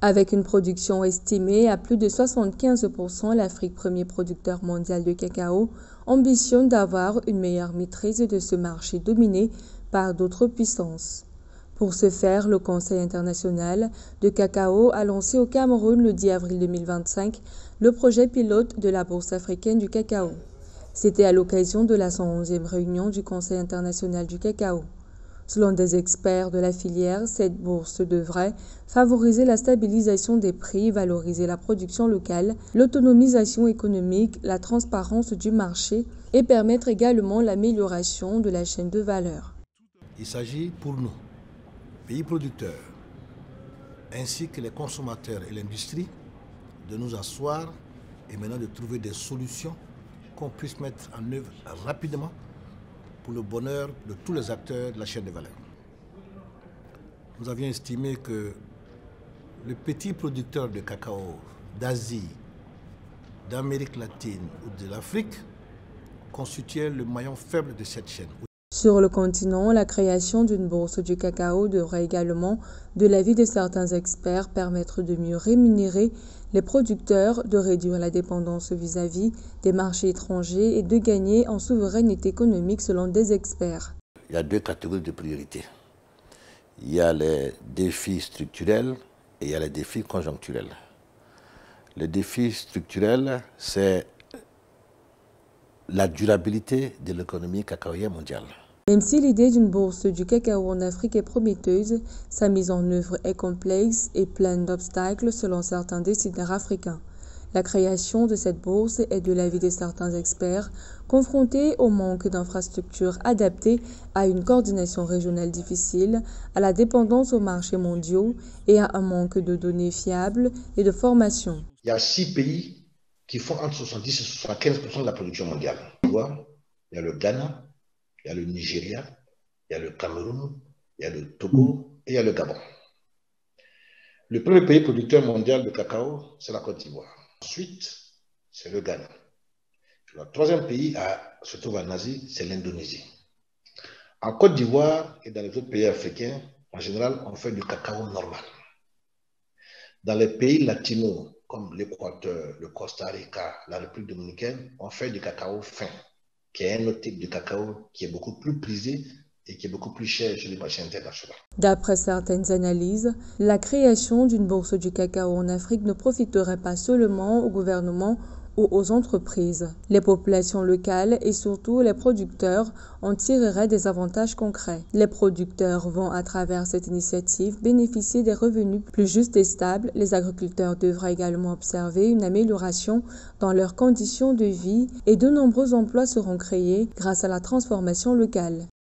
Avec une production estimée à plus de 75%, l'Afrique, premier producteur mondial de cacao, ambitionne d'avoir une meilleure maîtrise de ce marché dominé par d'autres puissances. Pour ce faire, le Conseil international de cacao a lancé au Cameroun le 10 avril 2025 le projet pilote de la Bourse africaine du cacao. C'était à l'occasion de la 111e réunion du Conseil international du cacao. Selon des experts de la filière, cette bourse devrait favoriser la stabilisation des prix, valoriser la production locale, l'autonomisation économique, la transparence du marché et permettre également l'amélioration de la chaîne de valeur. Il s'agit pour nous, pays producteurs, ainsi que les consommateurs et l'industrie, de nous asseoir et maintenant de trouver des solutions qu'on puisse mettre en œuvre rapidement pour le bonheur de tous les acteurs de la chaîne de valeur. Nous avions estimé que le petit producteur de cacao d'Asie, d'Amérique latine ou de l'Afrique constituait le maillon faible de cette chaîne. Sur le continent, la création d'une bourse du cacao devrait également, de l'avis de certains experts, permettre de mieux rémunérer les producteurs, de réduire la dépendance vis-à-vis des marchés étrangers et de gagner en souveraineté économique selon des experts. Il y a deux catégories de priorités. Il y a les défis structurels et il y a les défis conjoncturels. Les défis structurels, c'est la durabilité de l'économie cacaoyère mondiale. Même si l'idée d'une bourse du cacao en Afrique est prometteuse, sa mise en œuvre est complexe et pleine d'obstacles selon certains décideurs africains. La création de cette bourse est, de l'avis de certains experts, confrontée au manque d'infrastructures adaptées, à une coordination régionale difficile, à la dépendance aux marchés mondiaux et à un manque de données fiables et de formation. Il y a 6 pays qui font entre 70 et 75% de la production mondiale. Il y a le Ghana, il y a le Nigeria, il y a le Cameroun, il y a le Togo et il y a le Gabon. Le premier pays producteur mondial de cacao, c'est la Côte d'Ivoire. Ensuite, c'est le Ghana. Le troisième pays se trouve en Asie, c'est l'Indonésie. En Côte d'Ivoire et dans les autres pays africains, en général, on fait du cacao normal. Dans les pays latinos, comme l'Équateur, le Costa Rica, la République dominicaine, on fait du cacao fin, qui est un autre type de cacao qui est beaucoup plus prisé et qui est beaucoup plus cher sur les marchés internationaux. D'après certaines analyses, la création d'une bourse du cacao en Afrique ne profiterait pas seulement au gouvernement ou aux entreprises. Les populations locales et surtout les producteurs en tireraient des avantages concrets. Les producteurs vont, à travers cette initiative, bénéficier des revenus plus justes et stables. Les agriculteurs devraient également observer une amélioration dans leurs conditions de vie et de nombreux emplois seront créés grâce à la transformation locale.